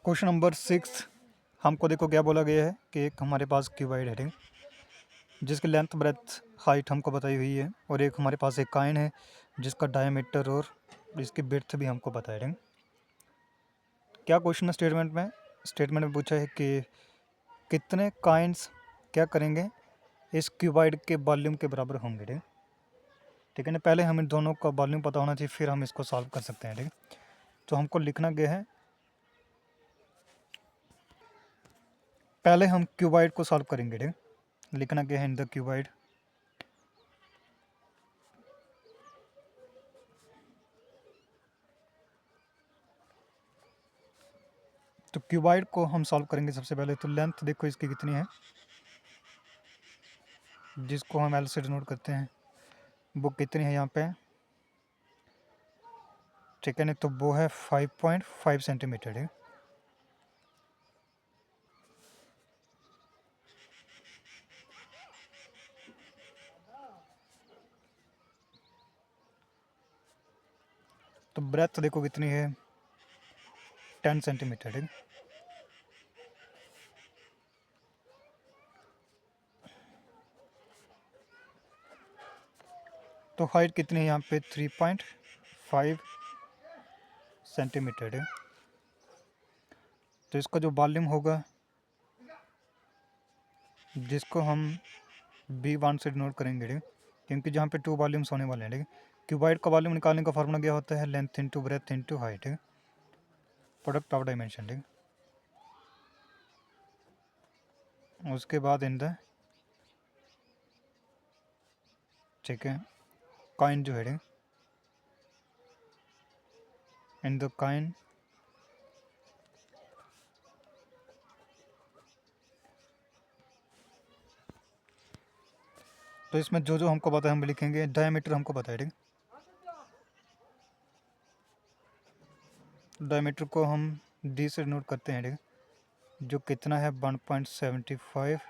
Question number 6 हमको देखो क्या बोला गया है कि एक हमारे पास क्यूबॉइड है, ठीक, जिसकी लेंथ ब्रेथ हाइट हमको बताई हुई है, और एक हमारे पास एक कॉइन है जिसका डायमीटर और इसकी विड्थ भी हमको बताया है। क्या क्वेश्चन है स्टेटमेंट में पूछा है कि कितने कॉइन्स क्या करेंगे इस क्यूबॉइड के वॉल्यूम के बराबर होंगे, ठीक है ना। पहले हमें दोनों का वॉल्यूम पता होना चाहिए, फिर हम इसको सॉल्व कर सकते हैं, ठीक। तो हमको लिखना गया है, पहले हम क्यूबॉइड को सॉल्व करेंगे, ठीक। लिखना गया है इन द क्यूबॉइड, तो क्यूबॉइड को हम सॉल्व करेंगे सबसे पहले। तो लेंथ देखो इसकी कितनी है, जिसको हम एल से डिनोट करते हैं, वो कितनी है यहाँ पे, ठीक है ना। तो वो है 5.5 सेंटीमीटर है। तो ब्रेथ देखो कितनी है, 10 सेंटीमीटर है। तो हाइट कितनी है यहाँ पे, 3.5 सेंटीमीटर है। तो इसका जो वॉल्यूम होगा, जिसको हम V1 से डिनोट करेंगे, ठीक, क्योंकि जहाँ पे 2 वॉल्यूम्स होने वाले हैं, ठीक। क्यूबॉइड का वॉल्यूम निकालने का फार्मूला क्या होता है, length into breadth into height, ठीक, प्रोडक्ट ऑफ डायमेंशन, ठीक। उसके बाद इन द, ठीक है, कॉइन जो है, ठीक, इन द कॉइन तो इसमें जो जो हमको पता है हम लिखेंगे। डायमीटर हमको पता है, ठीक। डायमीटर को हम डी से नोट करते हैं, ठीक, जो कितना है 1.75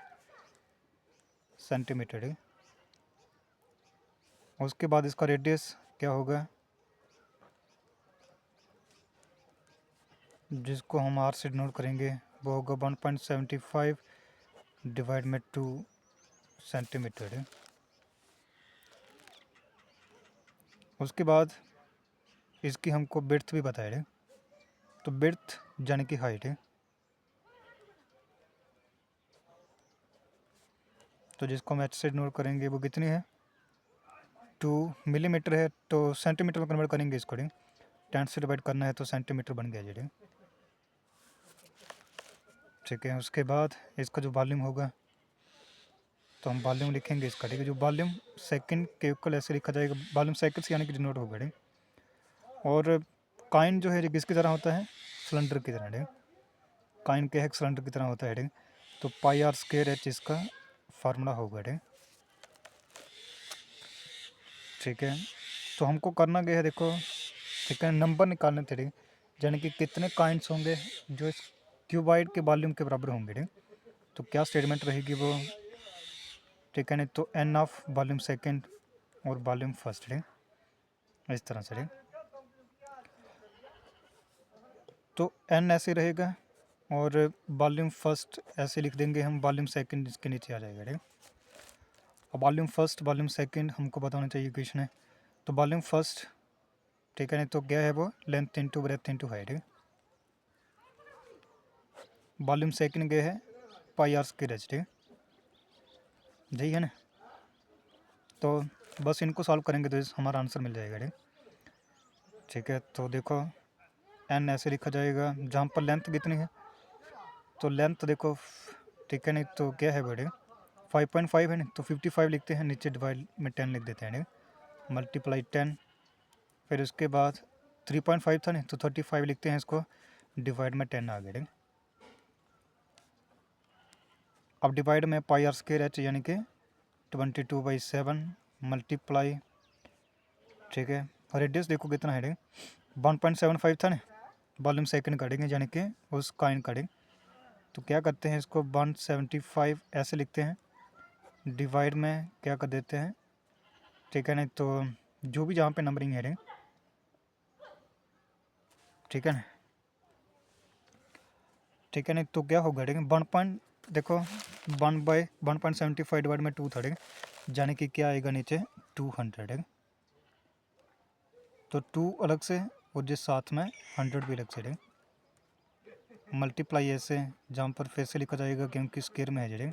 सेंटीमीटर, ठीक। उसके बाद इसका रेडियस क्या होगा, जिसको हम आर से नोट करेंगे, वो होगा 1.75 डिवाइड में 2 सेंटीमीटर, ठीक। उसके बाद इसकी हमको बिड्थ भी बताया, ठीक। तो बिड्थ यानी कि हाइट है, तो जिसको हम एच से नोट करेंगे, वो कितनी है, 2 मिलीमीटर है। तो सेंटीमीटर में कन्वर्ट करेंगे इसको, ठीक। 10 से डिवाइड करना है तो सेंटीमीटर बन गया जी, ठीक। ठीक है, उसके बाद इसका जो वॉल्यूम होगा, तो हम वॉल्यूम लिखेंगे इसका, ठीक है। जो वॉल्यूम सेकंड के इक्वल ऐसे लिखा जाएगा, वॉल्यूम सेकंड से यानी कि डिनोट होगा, ठीक। और कॉइन जो है ये किसकी तरह होता है, सिलेंडर की तरह, ठीक। कॉइन के है सिलेंडर की तरह होता है, ठीक। तो पाई आर स्क्वायर एच इसका फार्मूला होगा, ठीक। ठीक है, तो हमको करना गया है देखो, ठीक है, नंबर निकालने थे, ठीक, यानी कि कितने कॉइन्स होंगे जो इस क्यूबॉइड के वॉल्यूम के बराबर होंगे, ठीक। तो क्या स्टेटमेंट रहेगी वो, ठीक है ना। तो एन ऑफ वॉल्यूम सेकंड और वॉल्यूम फर्स्ट, ठीक, इस तरह से, ठीक। तो एन ऐसे रहेगा और वॉल्यूम फर्स्ट ऐसे लिख देंगे हम, वॉल्यूम सेकंड इसके नीचे आ जाएगा, ठीक। अब वॉल्यूम फर्स्ट वॉल्यूम सेकंड हमको बताना चाहिए इक्वेशन है। तो वॉल्यूम फर्स्ट, ठीक है ना, तो क्या है वो, length into breadth into height, ठीक। वॉल्यूम सेकंड क्या है, पाई आर स्क्वायर एच, ठीक, यही है ना। तो बस इनको सॉल्व करेंगे तो हमारा आंसर मिल जाएगा, ठीक। ठीक है, तो देखो एन ऐसे लिखा जाएगा, जहाँ पर लेंथ कितनी है, तो लेंथ देखो, ठीक है नहीं, तो क्या है बड़े 5.5 है नहीं, तो 55 लिखते हैं, नीचे डिवाइड में 10 लिख देते हैं, ठीक, मल्टीप्लाई 10, फिर उसके बाद 3.5 था नहीं, तो 35 लिखते हैं, इसको डिवाइड में 10 आ गया, ठीक। अब डिवाइड में पाई आर स्क्वायर एच यानी कि 22/7 मल्टीप्लाई, ठीक है, रेडियस देखो कितना है, ठीक, 1.75 था ना, वॉल्यूम सेकंड काटेंगे यानी कि उस कॉइन काटेंगे। तो क्या करते हैं, इसको 175 ऐसे लिखते हैं, डिवाइड में क्या कर देते हैं, ठीक है ना। तो जो भी जहाँ पे नंबरिंग है, ठीक है ना, ठीक है नहीं, तो क्या होगा ठीक है 1 पॉइंट देखो 1/1.75 डिवाइड में 2 था ठीक है, यानी कि क्या आएगा नीचे 200 ठीक है। तो 2 अलग से और जिस साथ में 100 भी अलग से ठीक है। मल्टीप्लाई ऐसे जहाँ पर फिर से लिखा जाएगा क्योंकि स्क्वायर में है ठीक है।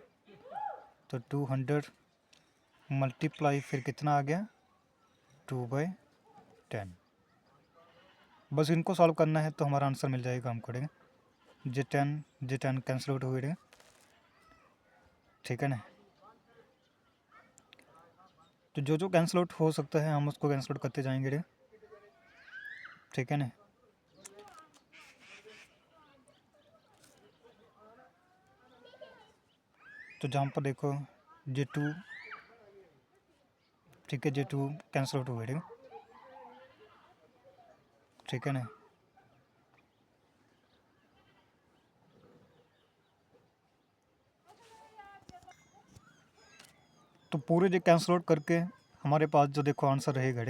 तो 200 मल्टीप्लाई फिर कितना आ गया 2/10। बस इनको सॉल्व करना है तो हमारा आंसर मिल जाएगा हमको ठीक है। J10 कैंसिल आउट हुए ठीक है ना। तो जो जो कैंसिल आउट हो सकता है हम उसको कैंसिल आउट करते जाएंगे ठीक है ना। तो जहाँ पर देखो J2 ठीक है, J2 कैंसिल आउट हुए ठीक है ना। तो पूरे जो कैंसिल आउट करके हमारे पास जो देखो आंसर रहेगा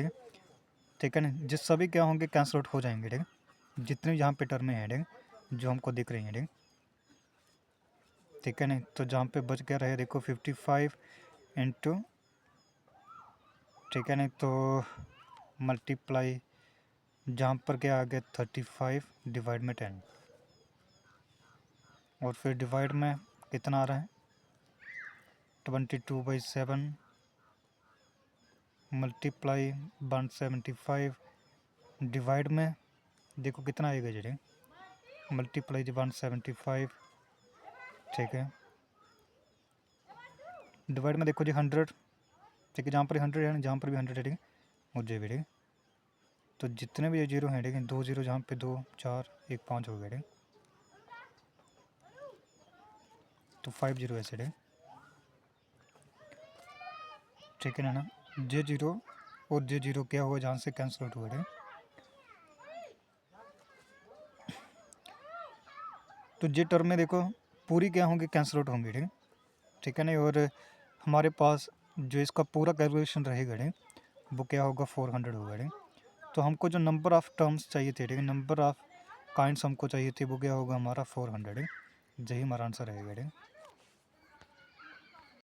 ठीक है ना। जिस सभी क्या होंगे कैंसिल आउट हो जाएंगे ठीक है, जितने यहाँ पे टर्में हैं ठीक जो हमको दिख रही हैं ठीक है ना। तो जहाँ पे बच गया रहे देखो 55 इंटू ठीक है ना, तो मल्टीप्लाई जहाँ पर क्या आ गया 35 डिवाइड में 10 और फिर डिवाइड में कितना आ रहा है 22/7 मल्टीप्लाई 175 डिवाइड में देखो कितना आएगा जी मल्टीप्लाई 175 ठीक है। डिवाइड में देखो जी 100 ठीक है, जहाँ पर 100 है जहाँ पर भी 100 है ठीक है मुझे भी ठीक है। तो जितने भी ये जीरो हैं ठीक है 2 जीरो जहाँ पे 2 4 1 5 हो गए ठीक, तो 5 जीरो ऐसे ठीक है ना। J0 और J0 क्या हुआ जहाँ से कैंसिल आउट हुआ ठीक। तो जे टर्म में देखो पूरी क्या होंगी कैंसिल आउट होंगी ठीक है ना। और हमारे पास जो इसका पूरा कैलकुलेशन रहेगा ठीक वो क्या होगा 400 होगा ठीक। तो हमको जो नंबर ऑफ़ टर्म्स चाहिए थे ठीक है, नंबर ऑफ़ काइंड्स हमको चाहिए थे वो क्या होगा हमारा 400 ठीक। यही हमारा आंसर रहेगा ठीक।